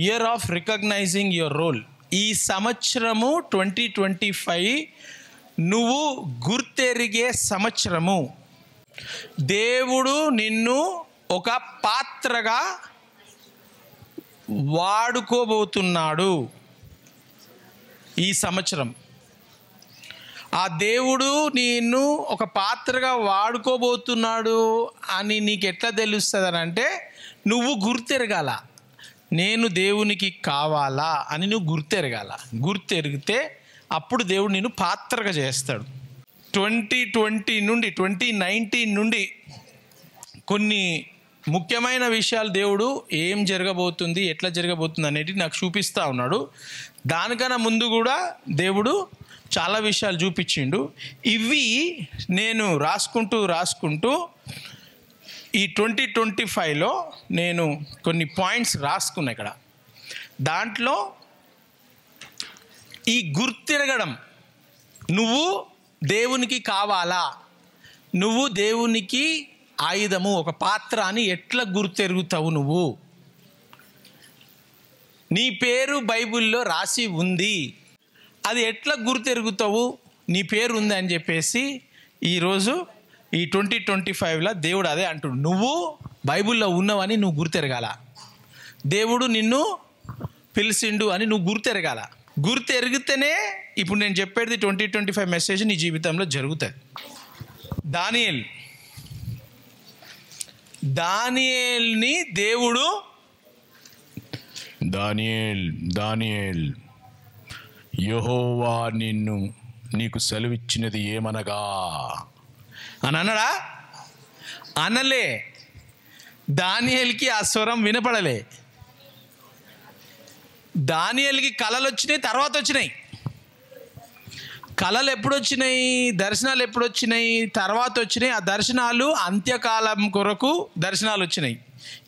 Year of recognising your role. ఈ సంవత్సరము 2025 నువ్వు గుర్తెరిగే సంవత్సరము. దేవుడు నిన్ను ఒక పాత్రగా వాడుకోబోతున్నాడు ఈ సంవత్సరం. ఆ దేవుడు నిన్ను ఒక పాత్రగా వాడుకోబోతున్నాడు అని నీకు ఎట్లా తెలుస్తుంది అని అంటే, నువ్వు గుర్తెరగాల, నేను దేవునికి కావాలా అని నువ్వు గుర్తెరగాల. గుర్తెరిగితే అప్పుడు దేవుడు నిన్ను పాత్రగా చేస్తాడు. 2019 నుండి కొన్ని ముఖ్యమైన విషయాలు దేవుడు ఏం జరగబోతుంది, ఎట్లా జరగబోతుంది అనేది నాకు చూపిస్తూ ఉన్నాడు. దానికన్నా ముందు కూడా దేవుడు చాలా విషయాలు చూపించిండు. ఇవి నేను రాసుకుంటూ ఈ 2025లో నేను కొన్ని పాయింట్స్ రాసుకున్నా ఇక్కడ. దాంట్లో ఈ గుర్తిరగడం, నువ్వు దేవునికి కావాలా, నువ్వు దేవునికి ఆయుధము, ఒక పాత్ర అని ఎట్లా గుర్తెరుగుతావు? నువ్వు, నీ పేరు బైబిల్లో రాసి ఉంది, అది ఎట్లా గుర్తెరుగుతావు? నీ పేరు ఉంది అని చెప్పేసి ఈరోజు ఈ 2025లో దేవుడు అదే అంటుడు. నువ్వు బైబిల్లో ఉన్నావని నువ్వు గుర్తెరగాల, దేవుడు నిన్ను పిలిచిండు అని నువ్వు గుర్తెరగాల. గుర్తెరిగితేనే ఇప్పుడు నేను చెప్పేది 2025 మెసేజ్ నీ జీవితంలో జరుగుతుంది. దానియేల్ని దేవుడు దానియేల్ యెహోవా నీకు సెలవిచ్చినది ఏమనగా అని అన్నాడా? అనలే. దానియేలుకి ఆ స్వరం వినపడలే. దానియేలుకి కళలు వచ్చినాయి, తర్వాత వచ్చినాయి. కళలు ఎప్పుడు వచ్చినాయి, దర్శనాలు ఎప్పుడు వచ్చినాయి, తర్వాత వచ్చినాయి. ఆ దర్శనాలు అంత్యకాలం కొరకు దర్శనాలు వచ్చినాయి.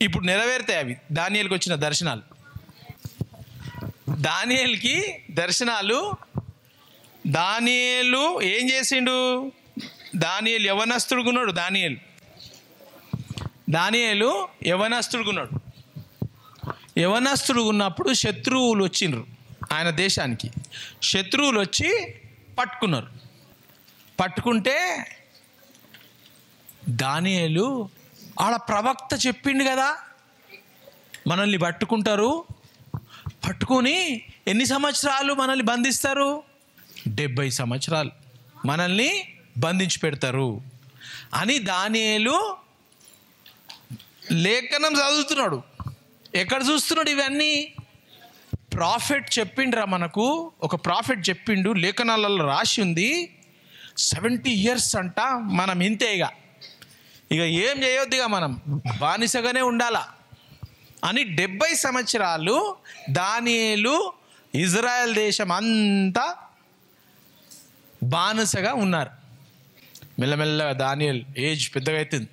ఇప్పుడు నెరవేరుతాయి అవి. దానియేలుకి వచ్చిన దర్శనాలు, దానియేలుకి దర్శనాలు. దానియేలు ఏం చేసిండు? దానియేలు యవనస్తుడుకున్నాడు. దానియేలు యవనస్తుడుకున్నాడు. యవనస్తుడు ఉన్నప్పుడు శత్రువులు వచ్చిండ్రు ఆయన దేశానికి. శత్రువులు వచ్చి పట్టుకున్నారు. పట్టుకుంటే దానియేలు ఆడ ప్రవక్త చెప్పిండు కదా, మనల్ని పట్టుకుంటారు, పట్టుకొని ఎన్ని సంవత్సరాలు మనల్ని బంధిస్తారు? 70 సంవత్సరాలు మనల్ని బంధించి పెడతారు అని దానియేలు లేఖనం చదువుతున్నాడు. ఎక్కడ చూస్తున్నాడు ఇవన్నీ? ప్రాఫెట్ చెప్పిండ్రా మనకు, ఒక ప్రాఫెట్ చెప్పిండు, లేఖనాలలో రాసి ఉంది. 70 years అంట మనం ఇంతే, ఇక ఏం చేయొద్దు, ఇక మనం బానిసగానే ఉండాలా అని 70 సంవత్సరాలు దానియేలు ఇజ్రాయెల్ దేశం అంతా బానిసగా ఉన్నారు. మెల్లమెల్లగా దానియేలు ఏజ్ పెద్దగా అవుతుంది,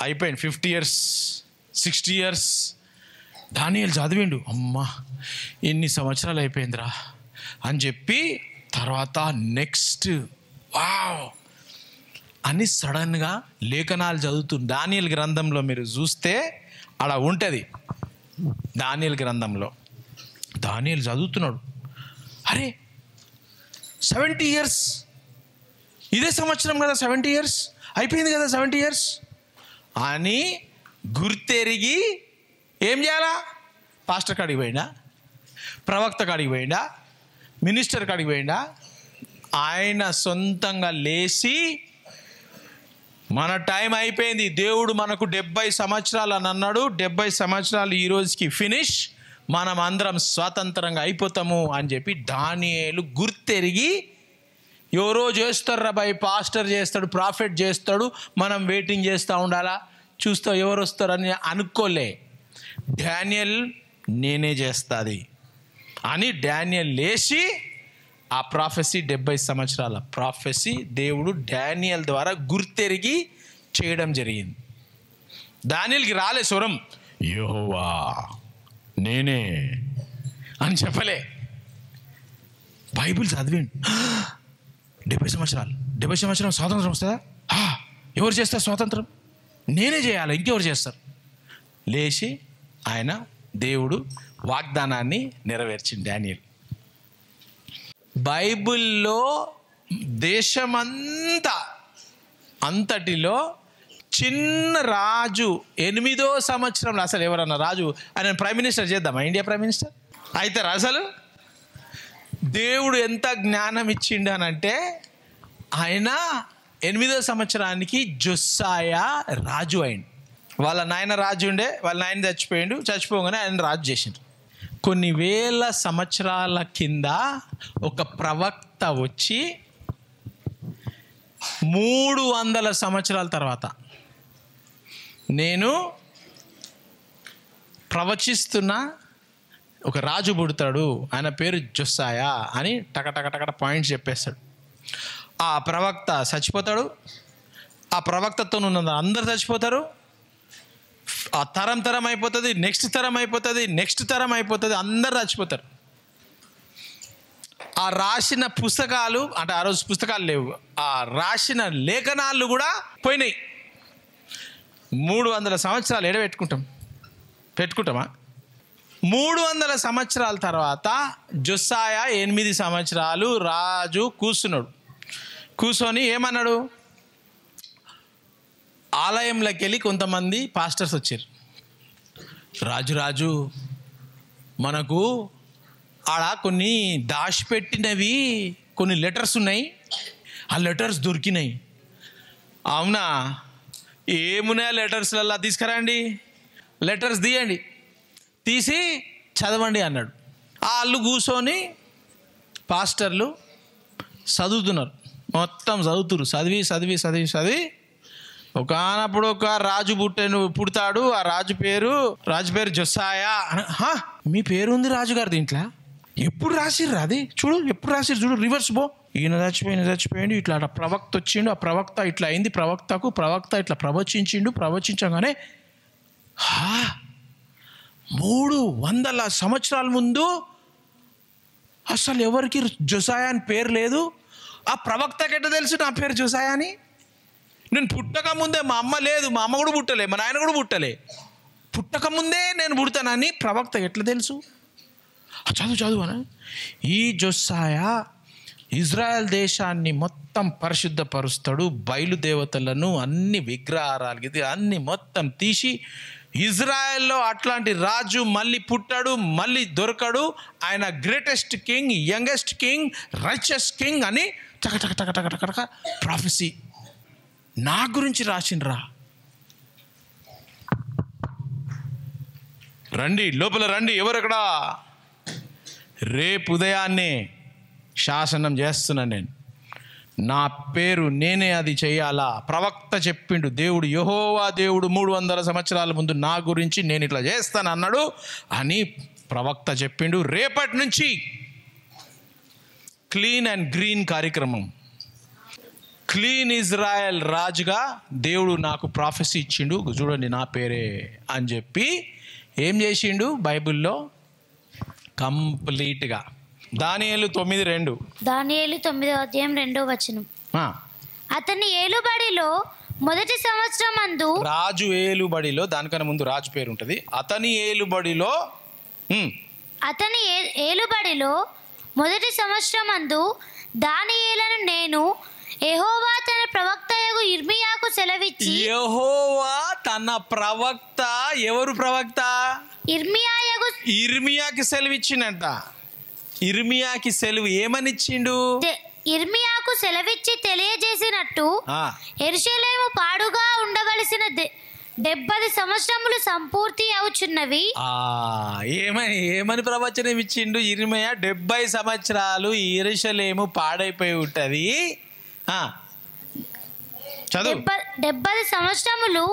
అయిపోయింది 50 years 60 years. దానియేలు చదివిండు, అమ్మా ఎన్ని సంవత్సరాలు అయిపోయిందిరా అని చెప్పి తర్వాత నెక్స్ట్ వావ్ అని సడన్గా లేఖనాలు చదువుతుంది. దానియేలు గ్రంథంలో మీరు చూస్తే అలా ఉంటుంది. దానియేలు గ్రంథంలో దానియేలు చదువుతున్నాడు, అరే 70 years, ఇదే సంవత్సరం కదా 70 years అయిపోయింది కదా 70 years అని గుర్తెరిగి ఏం చేయాలా? పాస్టర్ కాడికి పోయిండా, ప్రవక్త కాడికి పోయిండా, మినిస్టర్ కాడికి పోయిండా? ఆయన సొంతంగా లేచి మన టైం అయిపోయింది, దేవుడు మనకు 70 సంవత్సరాలు అని అన్నాడు, 70 సంవత్సరాలు ఈ రోజుకి ఫినిష్, మనం అందరం స్వాతంత్రంగా అయిపోతాము అని చెప్పి దానియేలు గుర్తెరిగి, ఎవరో చేస్తారు రాబాయ్, పాస్టర్ చేస్తాడు, ప్రాఫెట్ చేస్తాడు, మనం వెయిటింగ్ చేస్తూ ఉండాలా, చూస్తా ఎవరు వస్తారని అనుకోలే. డానియేల్ నేనే చేస్తుంది అని డానియేల్ లేచి ఆ ప్రాఫెసీ 70 సంవత్సరాల ప్రాఫెసీ దేవుడు డానియేల్ ద్వారా గుర్తెరిగి చేయడం జరిగింది. దానియేలుకి రాలే స్వరం యెహోవా నేనే అని చెప్పలే. బైబిల్ చదివిండు, 70 సంవత్సరాలు స్వాతంత్రం వస్తుందా? ఎవరు చేస్తారు స్వాతంత్రం? నేనే చేయాలి, ఇంకెవరు చేస్తారు? లేచి ఆయన దేవుడు వాగ్దానాన్ని నెరవేర్చింది డానియేలు. బైబిల్లో దేశమంతా అంతటిలో చిన్న రాజు 8వ సంవత్సరంలో, అసలు ఎవరన్నా రాజు ఆయన ప్రైమ్ మినిస్టర్ చేద్దామా, ఇండియా ప్రైమ్ మినిస్టర్ అవుతారు? అసలు దేవుడు ఎంత జ్ఞానం ఇచ్చిండు అని అంటే, ఆయన 8వ సంవత్సరానికి జొస్సాయా రాజు అయిండు. వాళ్ళ నాయన రాజు ఉండే, వాళ్ళ నాయన చచ్చిపోగానే ఆయన రాజు చేసిండు. కొన్ని వేల సంవత్సరాల కింద ఒక ప్రవక్త వచ్చి 300 సంవత్సరాల తర్వాత నేను ప్రవచిస్తున్నా, ఒక రాజు పుడతాడు, ఆయన పేరు జొస్సాయా అని టక పాయింట్స్ చెప్పేస్తాడు. ఆ ప్రవక్త చచ్చిపోతాడు, ఆ ప్రవక్తతో ఉన్న అందరు చచ్చిపోతారు, ఆ తరం అయిపోతుంది, నెక్స్ట్ తరం అయిపోతుంది, అందరు చచ్చిపోతారు. ఆ రాసిన పుస్తకాలు అంటే ఆ రోజు పుస్తకాలు లేవు, ఆ రాసిన లేఖనాలు కూడా పోయినాయి. 300 సంవత్సరాలు పెట్టుకుంటామా? 300 సంవత్సరాల తర్వాత జొస్సాయా 8 సంవత్సరాలు రాజు కూర్చొని ఏమన్నాడు, ఆలయంలోకి వెళ్ళి కొంతమంది పాస్టర్స్ వచ్చారు. రాజు మనకు ఆడ కొన్ని దాచిపెట్టినవి కొన్ని లెటర్స్ ఉన్నాయి, ఆ లెటర్స్ దొరికినాయి. అవునా, ఏమున్నాయి లెటర్స్లలో, తీసుకురండి, లెటర్స్ తీసి చదవండి అన్నాడు. వాళ్ళు కూర్చొని పాస్టర్లు చదువుతున్నారు, మొత్తం చదివి ఒకనప్పుడు ఒక రాజు పుడతాడు. ఆ రాజు పేరు జొస్సాయా. మీ పేరు ఉంది రాజుగారు దీంట్లో, ఎప్పుడు రాసిర్రు అది చూడు, రివర్స్ పో. ఈయన చచ్చిపోయిండు, ఇట్లా ప్రవక్త వచ్చిండు, ఆ ప్రవక్త ఇట్లా అయింది, ప్రవక్త ఇట్లా ప్రవచించగానే 300 సంవత్సరాల ముందు అసలు ఎవరికి జొస్సాయా అని పేరు లేదు. ఆ ప్రవక్తకి ఎట్లా తెలుసు నా పేరు జొస్సాయా అని? నేను పుట్టక ముందే, మా అమ్మ లేదు, మా అమ్మ కూడా పుట్టలే, మా నాయన కూడా పుట్టలే, పుట్టక ముందే నేను పుడతానని ప్రవక్త ఎట్లా తెలుసు? చదువు అని. ఈ జొస్సాయా ఇజ్రాయెల్ దేశాన్ని మొత్తం పరిశుద్ధపరుస్తాడు, బయలుదేవతలను అన్ని విగ్రహారాలకి అన్ని మొత్తం తీసి, ఇజ్రాయెల్లో అట్లాంటి రాజు మళ్ళీ పుట్టాడు, మళ్ళీ దొరకడు, ఆయన greatest king, youngest king, righteous king అని టక ప్రాఫెసీ నా గురించి రాసిండ్రా. లోపల రండి, ఎవరెక్కడా? రేపు ఉదయాన్నే శాసనం చేస్తున్నాను నేను, నా పేరు నేనే అది చెయ్యాలా. ప్రవక్త చెప్పిండు, దేవుడు యెహోవా దేవుడు 300 సంవత్సరాల ముందు నా గురించి నేను ఇట్లా చేస్తాను అన్నాడు అని ప్రవక్త చెప్పిండు. రేపటి నుంచి క్లీన్ అండ్ గ్రీన్ కార్యక్రమం, క్లీన్ ఇజ్రాయెల్ రాజుగా దేవుడు నాకు ప్రాఫెసీ ఇచ్చిండు, చూడండి నా పేరే అని చెప్పి ఏం చేసిండు బైబిల్లో కంప్లీట్గా. దానియేలు 9:2, దానియేలు 9:2 అతని ఏలుబడిలో మొదటి సంవత్సరం అందు, రాజు ఏలుబడిలో, దానికన్నా ముందు రాజు పేరు ఉంటుంది. అతని ఏలుబడిలో మొదటి సంవత్సరం అందు దానియేలును నేను యెహోవా తన ప్రవక్తయగు ఇర్మియాకు సెలవిచ్చి, యెహోవా తన ప్రవక్త, ఎవరు ప్రవక్త? ఇర్మియాకి సెలవిచ్చిండంట. ఇర్మియాకి సెలవు ఏమని ఇచ్చిండు? ఇర్మియాకు సెలవిచ్చి తెలియజేసినట్టు యెరూషలేము పాడుగా ఉండవలసిన 70 సంవత్సరములు సంపూర్తి అవుచున్నవి. ఏమని ప్రవచనం ఇచ్చిండు ఇర్మియా? 70 సంవత్సరాలు యెరూషలేము పాడైపోయి ఉంటది. 70 సంవత్సరములు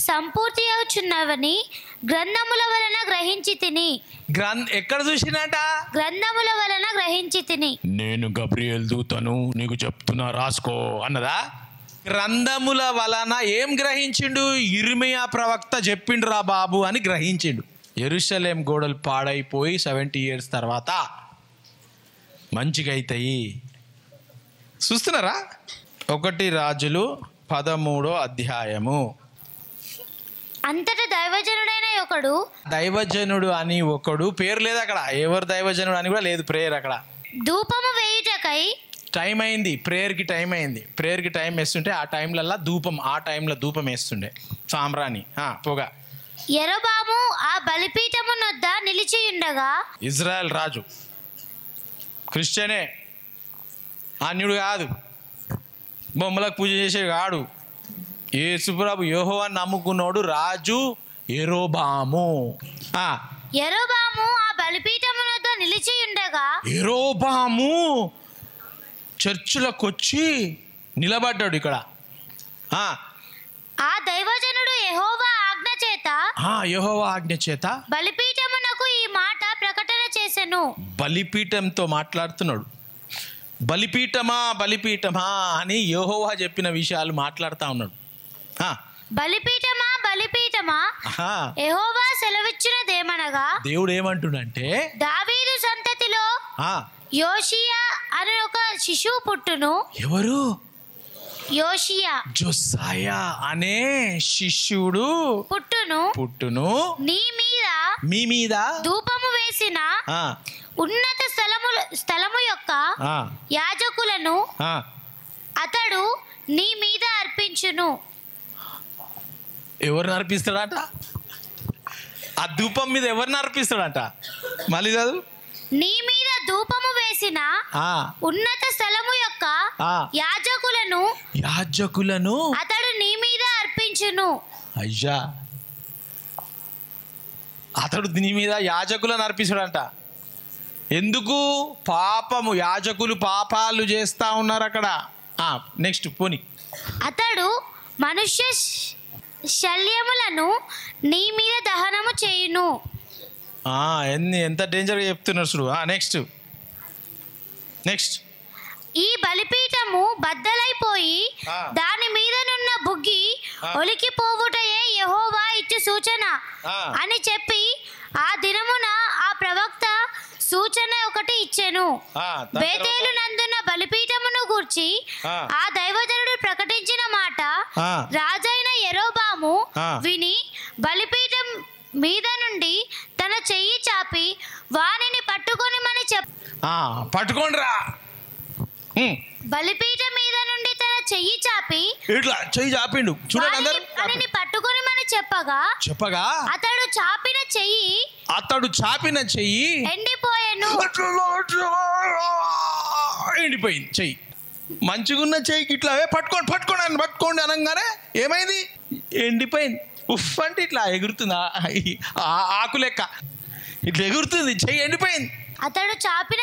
సంపూర్తి అవుచున్నవని గ్రంథముల వలన గ్రహించి తిని. ఎక్కడ చూసినట? గ్రంథముల వలన గ్రహించి తిని. నేను గబ్రియేల్ దూతను నీకు చెప్తున్నా రాసుకో అన్నదా? గ్రంథముల వలన ఏం గ్రహించిండు? ఇర్మియా ప్రవక్త చెప్పిండు రా బాబు అని గ్రహించిండు. యెరూషలేం గోడలు పాడైపోయి 70 years తర్వాత మంచిగా అవుతాయి. చూస్తున్నారా? 1 రాజులు 13వ అధ్యాయము. అంతటా దైవజనుడైన ఒకడు దైవజనుడు అని ఒకడు, పేరు లేదు అక్కడ, ఎవరు దైవజనుడు అని కూడా లేదు, ప్రేయర్ అక్కడ. ధూపము వేయుటకై టైం అయింది, ప్రేయర్కి టైం అయింది. ప్రేయర్కి టైం వేస్తుంటే ఆ టైంలల్లా ధూపం, ఆ టైంలో ధూపం వేస్తుండే సాంబ్రాణి పొగ. యరొబాము ఆ బలిపీఠము నొద్ద నిలిచియుండగా, ఇజ్రాయెల్ రాజు క్రిస్టియనే, అన్యుడు కాదు, బొమ్మలకు పూజ చేసే కాడు, యేసుప్రభు యెహోవాను నమ్ముకున్నాడు రాజు యరొబాము. యరొబాము ఆ బలిపీఠము నొద్ద నిలిచియుండగా, యరొబాము చర్చిలకు వచ్చి నిలబడ్డాడు ఇక్కడ. ఆ దైవజనుడు యెహోవా ఆజ్ఞ చేత యెహోవా ఆజ్ఞ చేత బలిపీఠమునకు ఈ మాట ప్రకటన చేసెను. బలిపీఠంతో మాట్లాడుతున్నాడు. బలిపీఠమా బలిపీఠమా అని యెహోవా చెప్పిన విషయాలు మాట్లాడుతూ ఉన్నాడు. బలిపీఠమా బలిపీఠమా యెహోవా సెలవిచ్చినదేమనగా, దేవుడు ఏమంటుడంటే, దావీదు సంతతిలో యోషియా అనే ఒక శిశువు పుట్టును. ఎవరు? యోషియా, జోసాయా అనే శిష్యుడు పుట్టును. మీ మీద ధూపము వేసిన ఉన్నత స్థలము యొక్క యాజకులను అతడు నీ మీద అర్పించును. ఎవరిని అర్పిస్తాడంట? ఆ ధూపం మీద ఎవరిని అర్పిస్తాడంట? మళ్ళీ చదువు. నీ మీద ధూపము వేసిన ఉన్నత స్థలము యొక్క యాజకులను అతడు నీ మీద అర్పించును. అయ్యా, అతడు నీ మీద యాజకులను అర్పిస్తాడంట. ఎందుకు? పాపము, యాజకులు పాపాలు చేస్తా ఉన్నారు అక్కడ. నెక్స్ట్ పోని. అతడు మనుష్య శల్యములను నీ మీద దహనము చేయును. ఎంత డేంజర్గా చెప్తున్నారు చూడు. నెక్స్ట్ ఈ బలిపీఠము బద్దలైపోయి దాని మీదనున్న బుగ్గి ఒలికిపోవుటయే యెహోవా ఇచ్చు సూచన అని చెప్పి ఆ దినమున ఆ ప్రవక్త సూచన ఒకటి ఇచ్చెను. బేతేలు నందున్న బలిపీఠమును గూర్చి ఆ దైవజనుడు ప్రకటించిన మాట రాజైన యరొబాము విని బలిపీఠం మీద నుండి తన చెయ్యి చాపి వానిని పట్టుకొని పట్టుకోండిరా. బలిపీఠం మీద నుండి తన చెయ్యి చాపి ఇట్లా చెయ్యి చాపిండు చూడండి అందరూ. వానిని పట్టుకొని చెప్పగా అతడు చాపిన చెయ్యి ఎండిపోయింది. చెయ్యి మంచిగున్న చెయ్యికి ఇట్లా పట్టుకోండి అనగానే ఏమైంది? ఎండిపోయింది. ఉఫ్ అంటే ఇట్లా ఎగురుతుంది, ఆకు లెక్క ఇట్లా ఎగురుతుంది, చెయ్యి ఎండిపోయింది. అతడు చాపిన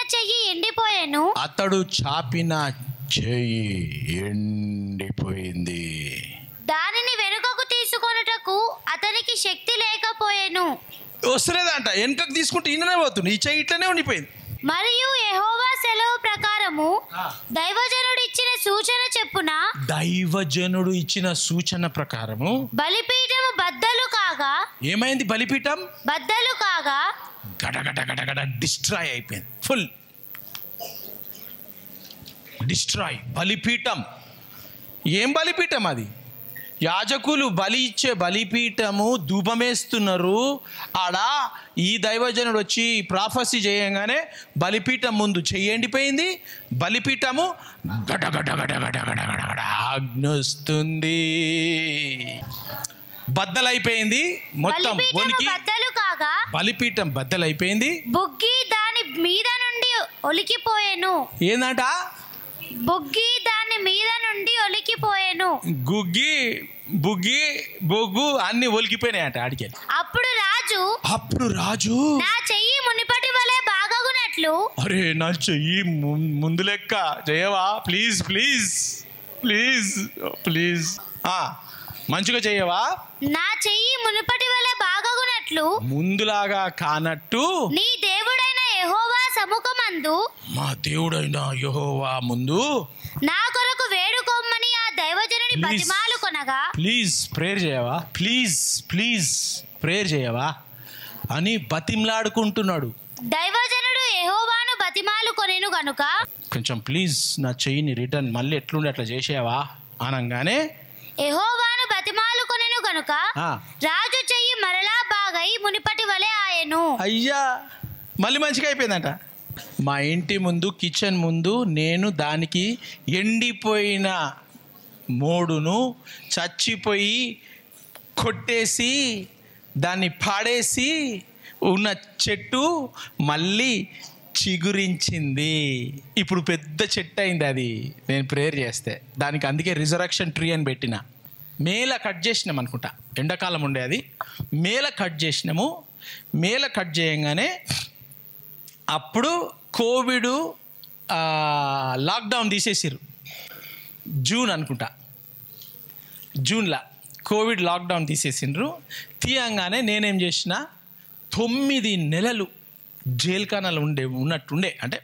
చెయ్యి ఎండిపోయింది. దానిని వెనుకకు తీసుకొనుటకు అతనికి శక్తి లేకపోయెను. వస్తలేదంట, వెనుకకు తీసుకుంటే ఈయననే పోతుంది, ఈ చెయ్యి ఇట్లనే ఉండిపోయింది. మరియు యెహోవా సెలవు ప్రకారము దైవజనుడు ఇచ్చిన సూచన ప్రకారము బలిపీఠము బద్దలు కాగా ఏమైంది? బలిపీఠం బద్దలు కాగా గడగడ డిస్ట్రాయ్ అయిపోయింది. Full destroy. బలిపీఠం ఏం బలిపీఠం అది? యాజకులు బలి ఇచ్చే బలిపీఠము ధూపమేస్తున్నారు. ఆడ ఈ దైవజనుడు వచ్చి ప్రాఫెసీ చేయగానే బలిపీఠం ముందు చెయ్యండిపోయింది, బలిపీఠము గడగడ ఆజ్ఞొస్తుంది, బద్దలైపోయింది మొత్తం. బలిపీఠం బద్దలైపోయింది, బుగ్గి దాని మీద నుండి ఒలికిపోయేను. ఏందంట? బుగ్గి దాని మీద నుండి ఒలికిపోయేను. గుగ్గి బుగ్గి బొగ్గు అన్ని ఒలికిపోయినాయంట ఆడికి. అప్పుడు రాజు నా చెయ్యి మునిపటి వలె బాగగునట్లు, అరే నా చెయ్యి ముందు లెక్క చేయవా ప్లీజ్ ప్లీజ్ ప్లీజ్ ప్లీజ్, మంచిగా చేయవా, నా చెయ్యి మునిపటి వలె బాగగునట్లు, ముందులాగా కానట్టు నీ దేవుడైన యెహోవా సముఖమందు, మా దేవుడైన యెహోవా ముందు నా కొరకు వేడుకోమని ఆ దైవజనుని బతిమాలు కొనగా, ప్లీజ్ ప్రేయర్ చేయవా, ప్లీజ్ ప్లీజ్ ప్రేయర్ చేయవా అని బతిమలాడుకుంటున్నాడు. దైవజనుడు యెహోవాను బతిమాలు కొనెను గనుక, కొంచెం ప్లీజ్ నా చెయ్యిని రిటర్న్ మళ్ళీ ఎట్లుండి అట్లా చేసేవా అనగానే యెహోవాను బతిమాలు కొనెను గనుక రాజు చెయ్యి మరలా బాగై ఉండెను. అయ్యా, మళ్ళీ మంచిగా అయిపోయిందంట. మా ఇంటి ముందు కిచెన్ ముందు నేను దానికి ఎండిపోయిన మోడును చచ్చిపోయి కొట్టేసి దాన్ని పాడేసి ఉన్న చెట్టు మళ్ళీ చిగురించింది. ఇప్పుడు పెద్ద చెట్టు అయింది. అది నేను ప్రేయర్ చేస్తే దానికి అందుకే రిజరక్షన్ ట్రీ అని పెట్టిన. మేల కట్ చేసినాం అనుకుంటా, ఎండాకాలం ఉండే అది. మేల కట్ చేసినాము. మేల కట్ చేయంగానే అప్పుడు కోవిడ్ లాక్డౌన్ తీసేసారు. జూన్ అనుకుంటా, జూన్లో కోవిడ్ లాక్డౌన్ తీసేసిండ్రు. తీయంగానే నేనేం చేసిన, 9 నెలలు జైలుకానాలు ఉన్నట్టుండే. అంటే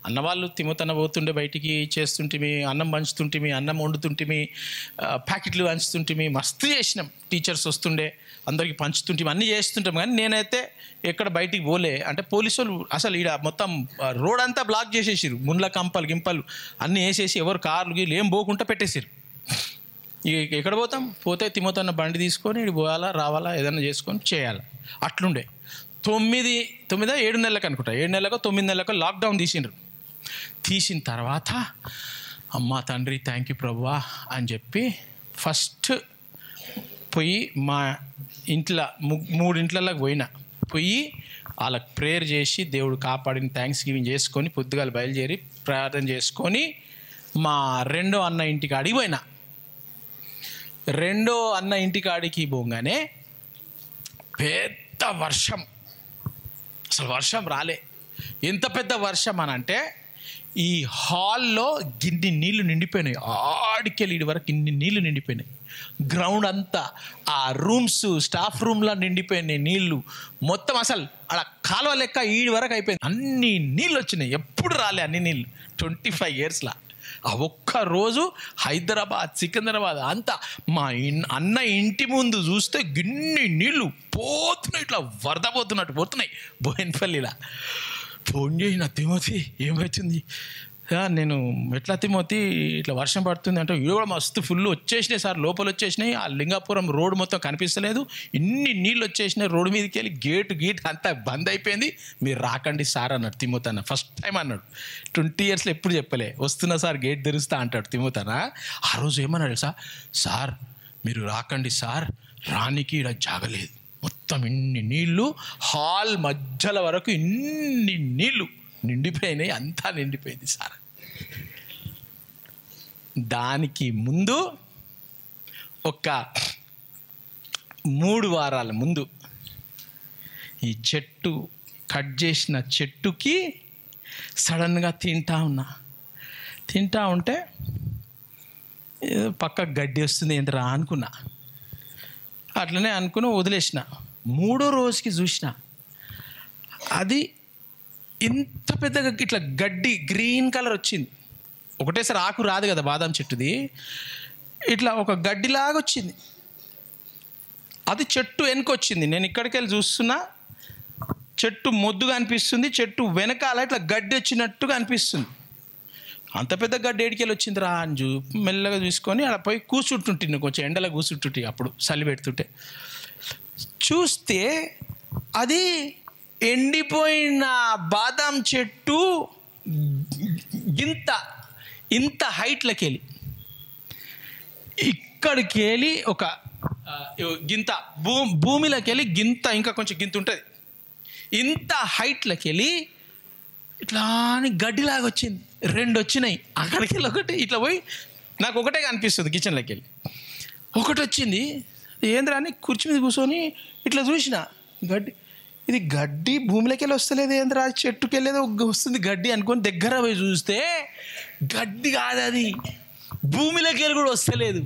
అన్నవాళ్ళు తిమ్మతన పోతుండే, బయటికి చేస్తుంటిమి, అన్నం పంచుతుంటిమి, అన్నం వండుతుంటిమి, ప్యాకెట్లు పంచుతుంటిమి, మస్తు చేసినాం. టీచర్స్ వస్తుండే, అందరికీ పంచుతుంటిమి, అన్నీ చేస్తుంటాం. కానీ నేనైతే ఎక్కడ బయటికి పోలే. అంటే పోలీసు వాళ్ళు అసలు ఈడ మొత్తం రోడ్ అంతా బ్లాక్ చేసేసారు. ముండ్ల కంపలు గింపలు అన్నీ వేసేసి ఎవరు కార్లు గీళ్ళు ఏం పోకుండా పెట్టేసారు. ఎక్కడ పోతాం? పోతే తిమ్మతన్న బండి తీసుకొని ఇటు పోవాలా, రావాలా, ఏదైనా చేసుకొని చేయాలి. అట్లుండే. 7 నెలలకు అనుకుంటా, 7 నెలలకు 9 నెలలకు లాక్డౌన్ తీసిండ్రు. తీసిన తర్వాత అమ్మా తండ్రి థ్యాంక్ యూ ప్రభువా అని చెప్పి ఫస్ట్ పోయి మా ఇంట్లో 3 ఇంట్లలోకి పోయి వాళ్ళకి ప్రేయర్ చేసి దేవుడు కాపాడిన థ్యాంక్స్ గివింగ్ చేసుకొని పొద్దుగాల బయలుదేరి ప్రార్థన చేసుకొని మా రెండో అన్న ఇంటికి ఆడికి పోయినా. రెండో అన్న ఇంటికి ఆడికి పోగానే పెద్ద వర్షం. అసలు వర్షం రాలే. ఎంత పెద్ద వర్షం అని అంటే ఈ హాల్లో గిన్ని నీళ్లు నిండిపోయినాయి. ఆడికెళ్ళి ఇడి వరకు ఇన్ని నీళ్లు నిండిపోయినాయి. గ్రౌండ్ అంతా, ఆ రూమ్స్, స్టాఫ్ రూమ్లో నిండిపోయినాయి నీళ్లు మొత్తం. అసలు అలా కాలువ లెక్క ఈడి వరకు అయిపోయింది. అన్ని నీళ్ళు వచ్చినాయి. ఎప్పుడు రాలే అన్ని నీళ్ళు 25 ఇయర్స్లో. ఆ ఒక్క రోజు హైదరాబాద్, సికింద్రాబాద్ అంతా మా అన్న ఇంటి ముందు చూస్తే గిన్ని నీళ్ళు పోతున్నాయి, ఇట్లా వరద పోతున్నట్టు పోతున్నాయి. బోయినపల్లిలా ఫోన్ చేసిన, తిమోతి ఏమవుతుంది? నేను ఎట్లా తిమోతి ఇట్లా వర్షం పడుతుంది అంటే, ఇవి కూడా మస్తు ఫుల్ వచ్చేసినాయి సార్, లోపల వచ్చేసినాయి. ఆ లింగాపురం రోడ్డు మొత్తం కనిపిస్తలేదు, ఇన్ని నీళ్ళు వచ్చేసినాయి. రోడ్డు మీదకి వెళ్ళి గేట్ అంతా బంద్ అయిపోయింది. మీరు రాకండి సార్ అన్నాడు తిమోతన్న. ఫస్ట్ టైం అన్నాడు. 20 ఇయర్స్లో ఎప్పుడు చెప్పలే. వస్తున్నా సార్ గేట్ తెరుస్తా అంటాడు తిమోతన్న. ఆ రోజు ఏమన్నాడు సార్ మీరు రాకండి సార్, రానికి ఇక్కడ జాగలేదు. మొత్తం ఇన్ని నీళ్ళు హాల్ మధ్యల వరకు ఇన్ని నీళ్ళు నిండిపోయినాయి. అంతా నిండిపోయింది సార్. దానికి ముందు ఒక 3 వారాల ముందు ఈ చెట్టు కట్ చేసిన చెట్టుకి సడన్గా తింటా ఉంటే పక్క గడ్డి వస్తుంది ఏంటరా అనుకున్నా. అట్లనే అనుకుని వదిలేసిన. 3వ రోజుకి చూసిన అది ఇంత పెద్దగా ఇట్లా గడ్డి గ్రీన్ కలర్ వచ్చింది. ఒకటేసారి ఆకు రాదు కదా బాదం చెట్టుది, ఇట్లా ఒక గడ్డిలాగా వచ్చింది. అది చెట్టు వెనకొచ్చింది. నేను ఇక్కడికి వెళ్ళి చూస్తున్నా, చెట్టు మొద్దుగా అనిపిస్తుంది, చెట్టు వెనకాల ఇట్లా గడ్డి వచ్చినట్టుగా అనిపిస్తుంది. అంత పెద్ద గడ్డి ఏడికెళ్ళి వచ్చిందిరా అని మెల్లగా చూసుకొని అలా పోయి కూర్చుంటుంటే, కొంచెం ఎండలో కూర్చుంటుంటే, అప్పుడు చలి పెడుతుంటే చూస్తే అది ఎండిపోయిన బాదం చెట్టు ఇంత హైట్లోకి వెళ్ళి ఇక్కడికి వెళ్ళి ఒక గింత భూమిలోకి వెళ్ళి ఇంకా కొంచెం గింత ఉంటుంది. ఇంత హైట్లోకి వెళ్ళి ఇట్లా అని గడ్డిలాగా వచ్చింది. 2 వచ్చినాయి. అక్కడికి వెళ్ళి ఒకటి ఇట్లా పోయి నాకు ఒకటే కనిపిస్తుంది. కిచెన్లోకి వెళ్ళి ఒకటి వచ్చింది. ఏంద్రా అని కుర్చీ మీద కూర్చొని ఇట్లా చూసిన, ఇది గడ్డి భూమిలోకి వెళ్ళి వస్తలేదు, ఏంద్రా చెట్టుకి వెళ్ళేది వస్తుంది గడ్డి అనుకొని దగ్గర పోయి చూస్తే గడ్డి కాదు, అది భూమిలోకి వెళ్ళి కూడా వస్తలేదు.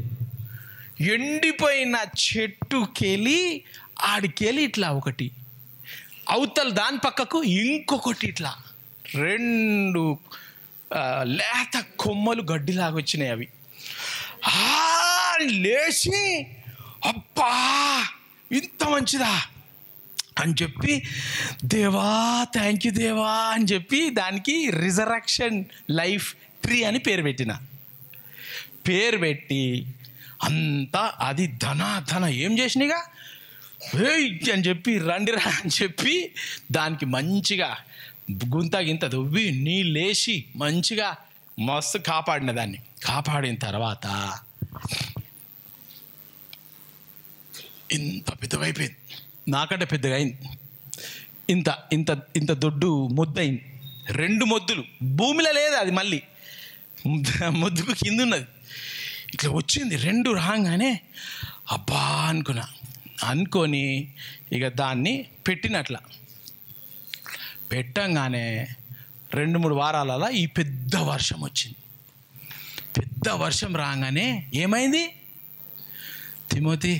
ఎండిపోయిన చెట్టుకెళ్ళి ఆడికెళ్ళి ఇట్లా ఒకటి, అవతల దాని పక్కకు ఇంకొకటి, ఇట్లా 2 లేత కొమ్మలు గడ్డిలాగా వచ్చినాయి. అవి లేచి అబ్బా ఇంత మంచిదా అని చెప్పి, దేవా థ్యాంక్ యూ దేవా అని చెప్పి దానికి రిజరక్షన్ లైఫ్ ట్రీ అని పేరు పెట్టిన. పేరు పెట్టి అంతా అది ధన ఏం చేసినాయిగా ఏయ్ అని చెప్పి రండిరా అని చెప్పి దానికి మంచిగా గింత దువ్వి నీళ్ళేసి మంచిగా మస్తు కాపాడిన దాన్ని. కాపాడిన తర్వాత ఇంత పెద్దగైపోయింది, నాకంటే పెద్దగా అయింది. ఇంత ఇంత ఇంత దొడ్డు ముద్దయింది. 2 మొద్దులు, భూమిలో లేదు అది, మళ్ళీ ముద్దుకు కింద ఉన్నది. ఇట్లా వచ్చింది 2 రాగానే అబ్బా అనుకొని ఇక దాన్ని పెట్టినట్లా పెట్టంగానే 2-3 వారాలలో ఈ పెద్ద వర్షం వచ్చింది. పెద్ద వర్షం రాగానే ఏమైంది, తిమోతి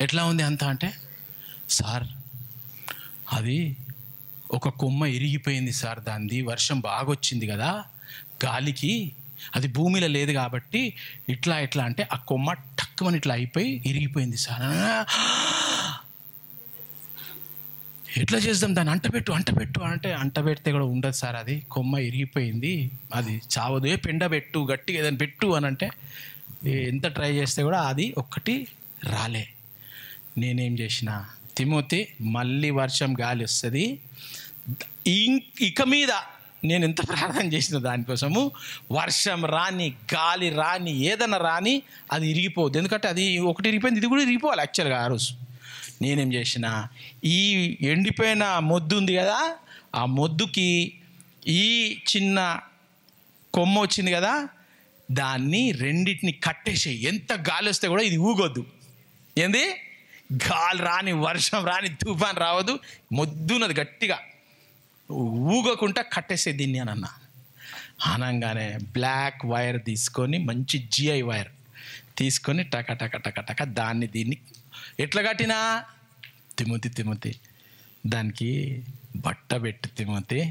ఎట్లా ఉంది అంత అంటే, సార్ అది ఒక కొమ్మ ఇరిగిపోయింది సార్, దాన్ని వర్షం బాగా వచ్చింది కదా గాలికి, అది భూమిలో లేదు కాబట్టి ఇట్లా అంటే ఆ కొమ్మ టక్కుమని ఇట్లా అయిపోయి ఇరిగిపోయింది సార్. ఎట్లా చేద్దాం దాన్ని, అంటపెట్టు అంటే అంటపెడితే కూడా ఉండదు సార్, అది కొమ్మ ఇరిగిపోయింది, అది చావదు, పెండబెట్టు గట్టిగా ఏదైనా పెట్టు అని అంటే ఎంత ట్రై చేస్తే కూడా అది ఒక్కటి రాలే. నేనేం చేసిన, తిమోతి మళ్ళీ వర్షం గాలి వస్తుంది, ఇక మీద నేను ఎంత ప్రార్థన చేసిన దానికోసము, వర్షం రాని గాలి రాని ఏదైనా రాని అది ఇరిగిపోవద్దు, ఎందుకంటే అది ఒకటి ఇరిగిపోయింది, ఇది కూడా ఇరిగిపోవాలి యాక్చువల్గా. ఆ రోజు నేనేం చేసిన, ఈ ఎండిపోయిన మొద్దు ఉంది కదా, ఆ మొద్దుకి ఈ చిన్న కొమ్మ వచ్చింది కదా, దాన్ని రెండింటిని కట్టేసేయి, ఎంత గాలి వస్తే కూడా ఇది ఊగొద్దు. ఏంది, గాలి రాని వర్షం రాని తుఫాన్ రావద్దు, మొద్దున్నది గట్టిగా ఊగకుండా కట్టేసే దీన్ని అని అనగానే బ్లాక్ వైర్ తీసుకొని, మంచి GI వైర్ తీసుకొని టక దాన్ని దీన్ని ఎట్లా కట్టినా, తిమోతి దానికి బట్ట పెట్టు తిమోతి,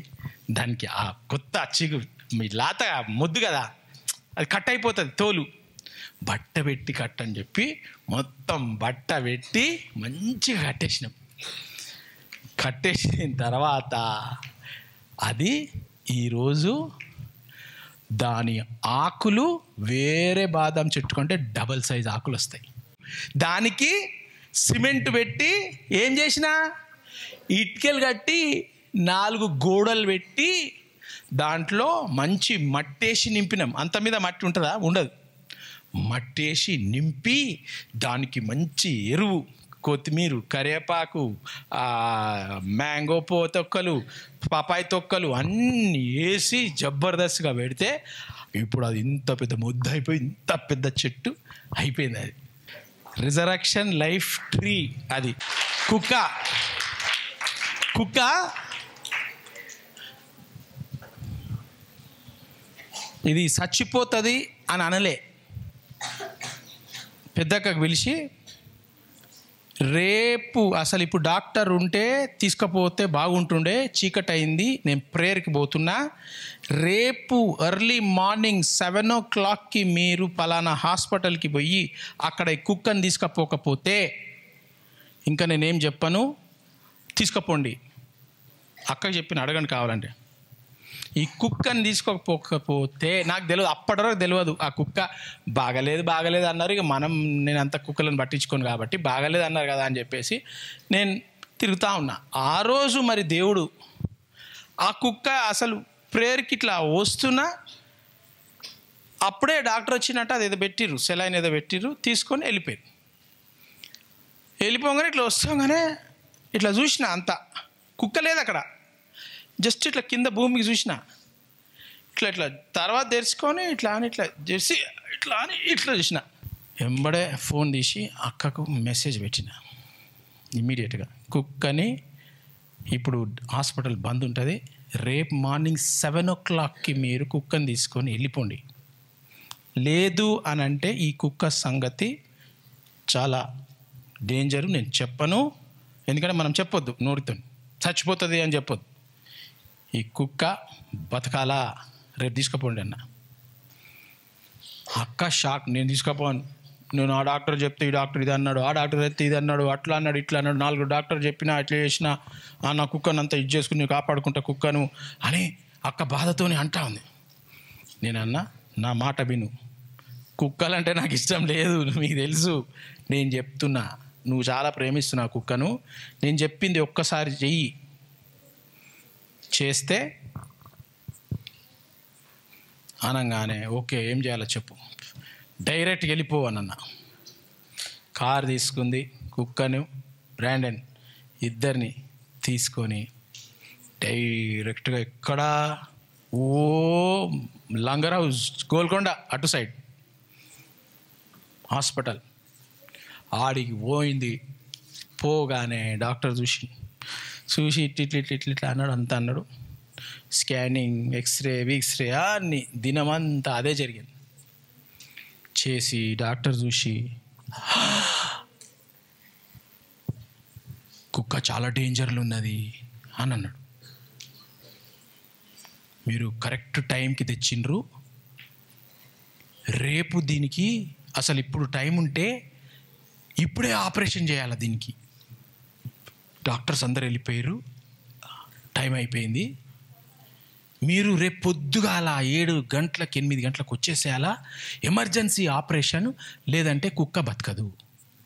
దానికి ఆ కొత్త చిగు మీ లాత మొద్దు కదా అది కట్ అయిపోతుంది తోలు, బట్ట పెట్టి కట్టని చెప్పి మొత్తం బట్ట పెట్టి మంచిగా కట్టేసినాం. కట్టేసిన తర్వాత అది ఈరోజు దాని ఆకులు వేరే బాదం చెట్టు కంటే డబల్ సైజ్ ఆకులు వస్తాయి. దానికి సిమెంట్ పెట్టి ఏం చేసిన, ఇటుకలు కట్టి 4 గోడలు పెట్టి దాంట్లో మంచి మట్టేసి నింపినాం. అంత మీద మట్టి ఉంటుందా, ఉండదు, మట్టేసి నింపి దానికి మంచి ఎరువు, కొత్తిమీర, కరివేపాకు, మ్యాంగో తొక్కలు, పపాయి తొక్కలు అన్నీ వేసి జబర్దస్త్గా పెడితే ఇప్పుడు అది ఇంత పెద్ద ముద్ద అయిపోయి ఇంత పెద్ద చెట్టు అయిపోయింది. అది రిజరక్షన్ లైఫ్ ట్రీ. అది కుక్క ఇది చచ్చిపోతుంది అని అనలే, పెద్దక్కకు పిలిచి రేపు అసలు ఇప్పుడు డాక్టర్ ఉంటే తీసుకుపోతే బాగుంటుండే, చీకటి అయింది, నేను ప్రేయర్కి పోతున్నా, రేపు ఎర్లీ మార్నింగ్ 7 o'clockకి మీరు పలానా హాస్పిటల్కి పోయి అక్కడ ఈ కుక్కని తీసుకుపోకపోతే ఇంకా నేనేం చెప్పను, తీసుకుపోండి. అక్కకి చెప్పిన అడగండి కావాలంటే. ఈ కుక్కని తీసుకోకపోతే నాకు తెలియదు, అప్పటి వరకు తెలియదు ఆ కుక్క బాగలేదు అన్నారు. ఇక నేను అంత కుక్కలను పట్టించుకోను కాబట్టి బాగలేదు అన్నారు కదా అని చెప్పేసి నేను తిరుగుతూ ఉన్నా. ఆ రోజు మరి దేవుడు ఆ కుక్క అసలు ప్రేయర్కి ఇట్లా వస్తున్నా అప్పుడే డాక్టర్ వచ్చినట్టు అదేదో పెట్టిర్రు, సెలైన్ ఏదో పెట్టిర్రు, తీసుకొని వెళ్ళిపోగానే ఇట్లా వస్తాగానే ఇట్లా చూసిన, అంత కుక్క లేదు అక్కడ, జస్ట్ ఇట్లా కింద భూమికి చూసిన, ఇట్లా తర్వాత తెరుచుకొని ఇట్లా చేసి ఇట్లా చూసిన. వెంబడే ఫోన్ తీసి అక్కకు మెసేజ్ పెట్టిన ఇమ్మీడియట్గా, కుక్కని ఇప్పుడు హాస్పిటల్ బంద్ ఉంటుంది, రేపు మార్నింగ్ 7 o'clockకి మీరు కుక్కని తీసుకొని వెళ్ళిపోండి. లేదు అని అంటే ఈ కుక్క సంగతి చాలా డేంజరు, నేను చెప్పను, ఎందుకంటే మనం చెప్పొద్దు నోటితో, చచ్చిపోతుంది అని చెప్పొద్దు. ఈ కుక్క బతకాలా, రేపు తీసుకుపోండి అన్న. అక్క షాక్, నేను తీసుకుపోను, నేను ఆ డాక్టర్ చెప్తే ఈ డాక్టర్ ఇది అన్నాడు, ఆ డాక్టర్ చెప్తే ఇది అన్నాడు, అట్లా అన్నాడు, ఇట్లా అన్నాడు, 4 డాక్టర్ చెప్పినా ఇట్లా చేసినా నా కుక్కను అంతా ఇది చేసుకుని కాపాడుకుంటా కుక్కను అని అక్క బాధతోనే అంటా ఉంది. నేనన్నా, నా మాట విను, కుక్కలంటే నాకు ఇష్టం లేదు, మీకు తెలుసు, నేను చెప్తున్నా నువ్వు చాలా ప్రేమిస్తున్నావు కుక్కను, నేను చెప్పింది ఒక్కసారి చెయ్యి, చేస్తే అనగానే ఓకే ఏం చేయాలో చెప్పు, డైరెక్ట్గా వెళ్ళిపో అన్న. కారు తీసుకుంది, కుక్కను బ్రాండన్ ఇద్దరిని తీసుకొని డైరెక్ట్గా ఎక్కడ ఓ లంగర్ హౌస్ గోల్కొండ అటు సైడ్ హాస్పిటల్ ఆడికి పోయింది. పోగానే డాక్టర్ చూసి ఇట్లా అన్నాడు, అంతా అన్నాడు. స్కానింగ్, ఎక్స్రే, వీక్స్రే అన్ని దినమంతా అదే జరిగింది. చేసి డాక్టర్ చూసి కుక్క చాలా డేంజర్లు ఉన్నది అని అన్నాడు. మీరు కరెక్ట్ టైంకి తెచ్చిండ్రు, రేపు దీనికి అసలు ఇప్పుడు టైం ఉంటే ఇప్పుడే ఆపరేషన్ చేయాలి దీనికి. డాక్టర్స్ అందరు వెళ్ళిపోయారు, టైం అయిపోయింది. మీరు రేపు పొద్దుగాల 7 గంటలకు 8 గంటలకు వచ్చేసేయాలా, ఎమర్జెన్సీ ఆపరేషన్, లేదంటే కుక్క బతకదు,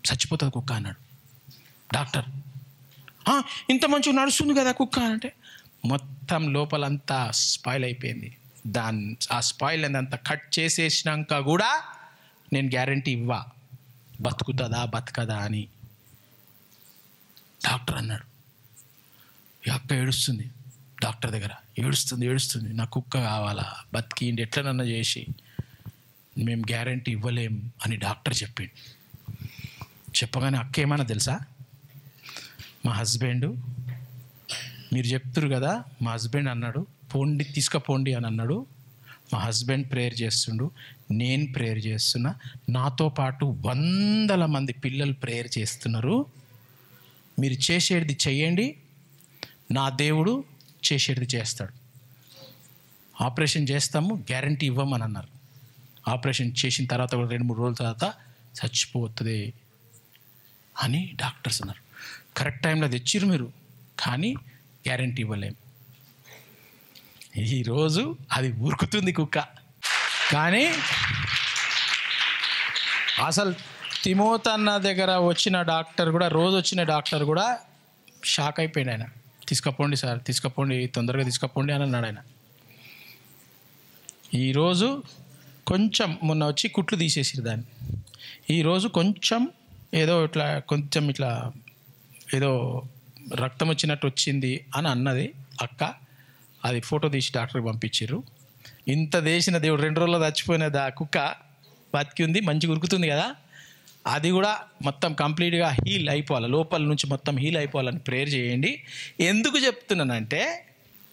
చచ్చిపోతుంది కుక్క అన్నాడు డాక్టర్. ఇంత మంచిగా నడుస్తుంది కదా కుక్క అంటే మొత్తం లోపలంతా స్పాయిల్ అయిపోయింది. ఆ స్పాయిల్ అంతా కట్ చేసేసినాక కూడా నేను గ్యారంటీ ఇవ్వా బతుకుతుందా బతకదా అని డాక్టర్ అన్నాడు. ఈ అక్క ఏడుస్తుంది డాక్టర్ దగ్గర, ఏడుస్తుంది నా కుక్క కావాలా, బతికిండి ఎట్లనన్నా చేసి, మేము గ్యారంటీ ఇవ్వలేం అని డాక్టర్ చెప్పిండు. చెప్పగానే అక్క ఏమన్నా తెలుసా, మా హస్బెండ్, మీరు చెప్తురు కదా, మా హస్బెండ్ అన్నాడు పోండి తీసుకుపోండి అని అన్నాడు. మా హస్బెండ్ ప్రేయర్ చేస్తుండు, నేను ప్రేయర్ చేస్తున్నా, నాతో పాటు 100 మంది పిల్లలు ప్రేయర్ చేస్తున్నారు. మీరు చేసేది చెయ్యండి, నా దేవుడు చేసేది చేస్తాడు. ఆపరేషన్ చేస్తాము, గ్యారంటీ ఇవ్వమని అన్నారు. ఆపరేషన్ చేసిన తర్వాత కూడా 2-3 రోజుల తర్వాత చచ్చిపోతుంది అని డాక్టర్స్ అన్నారు. కరెక్ట్ టైంలో తెచ్చిరు మీరు, కానీ గ్యారంటీ ఇవ్వలేం. ఈరోజు అది ఉరుకుతుంది కుక్క. కానీ అసలు తిమోతన్న దగ్గర వచ్చిన డాక్టర్ కూడా, రోజు వచ్చిన డాక్టర్ కూడా షాక్ అయిపోయాడు. ఆయన తీసుకుపోండి సార్, తీసుకుపోండి, తొందరగా తీసుకుపోండి అని అన్నాడు ఆయన. ఈరోజు కొంచెం, మొన్న వచ్చి కుట్లు తీసేసిరు దాన్ని, ఈరోజు కొంచెం ఏదో ఇట్లా ఏదో రక్తం వచ్చినట్టు వచ్చింది అని అన్నది అక్క. అది ఫోటో తీసి డాక్టర్కి పంపించారు. ఇంత చేసిన దేవుడు 2 రోజుల్లో చచ్చిపోయినది ఆ కుక్క బతికి ఉంది, మంచిగా ఉరుకుతుంది కదా, అది కూడా మొత్తం కంప్లీట్గా హీల్ అయిపోవాలి, లోపల నుంచి మొత్తం హీల్ అయిపోవాలని ప్రేయర్ చేయండి. ఎందుకు చెప్తున్నానంటే,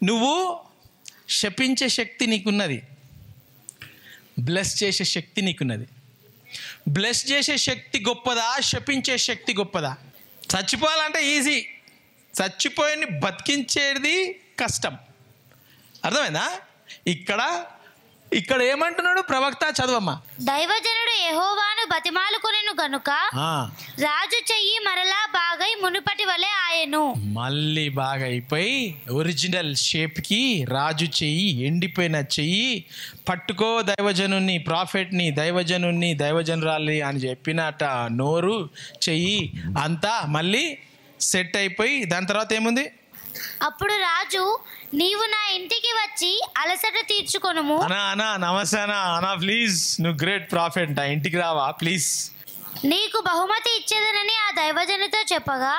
నువ్వు శపించే శక్తి నీకున్నది, బ్లెస్ చేసే శక్తి నీకున్నది. బ్లెస్ చేసే శక్తి గొప్పదా, శపించే శక్తి గొప్పదా? చచ్చిపోవాలంటే ఈజీ, చచ్చిపోయి బతికించేది కష్టం. అర్థమైందా? ఇక్కడ ఏమంటున్నాడు ప్రవక్త, చదవమ్మా. దైవజనుడు యెహోవాను బతిమాలుకొనెను గనుక రాజు చెయ్యి మరలా బాగై మునుపటి వలె ఆయను. మళ్ళీ బాగైపోయి ఒరిజినల్ షేప్కి రాజు చెయ్యి, ఎండిపోయిన చెయ్యి పట్టుకో, దైవజనుని, ప్రాఫెట్ని, దైవజనురాలి అని చెప్పినట్ట నోరు, చెయ్యి అంతా మళ్ళీ సెట్ అయిపోయి, దాని తర్వాత ఏముంది? అప్పుడు రాజు, నీవు నా ఇంటికి వచ్చి అలసట తీర్చుకొనుము. నమస్తే అనా ప్లీజ్, నువ్వు గ్రేట్ ప్రాఫిట్, నా ఇంటికి రావా ప్లీజ్, నీకు బహుమతి ఇచ్చేదనని ఆ దైవజనుడితో చెప్పగా,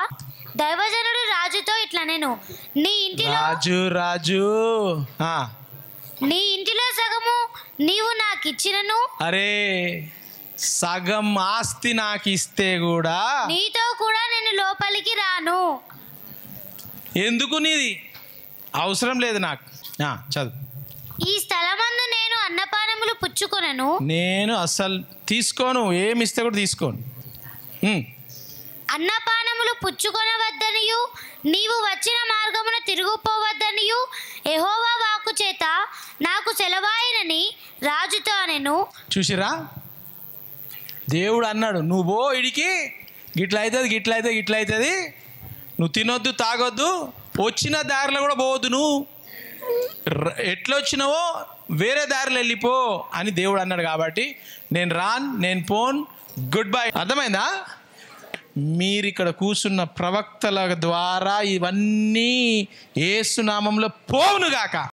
దైవజనుడు రాజుతో ఇట్లా, నేను నీ ఇంటిలో సగము నీవు నాకు ఇచ్చినను, అరే సగం ఆస్తి నాకు ఇస్తే కూడా నీతో కూడా నేను లోపలికి రాను. ఎందుకు? నీది అవసరం లేదు నాకు. చదువు. ఈ స్థలమందు నేను అన్నపానములు పుచ్చుకొనను. నేను అస్సలు తీసుకోను, ఏమిస్తే కూడా తీసుకోను. అన్నపానములు పుచ్చుకొనవద్దనియు నీవు వచ్చిన మార్గమున తిరుగుపోవద్దనియు యెహోవా వాక్కు చేత నాకు సెలవాయినని రాజుతో అనెను. చూసిరా, దేవుడు అన్నాడు, నువ్వు పో ఇడికి, గిట్ల అవుతుంది, నువ్వు తినొద్దు, తాగొద్దు, వచ్చిన దారిలో కూడా పోవద్దు, నువ్వు ఎట్లా వచ్చినావో వేరే దారిలో వెళ్ళిపో అని దేవుడు అన్నాడు. కాబట్టి నేను పోన్, గుడ్ బై. అర్థమైందా? మీరిక్కడ కూర్చున్న ప్రవక్తల ద్వారా ఇవన్నీ యేసు నామంలో పోవునుగాక.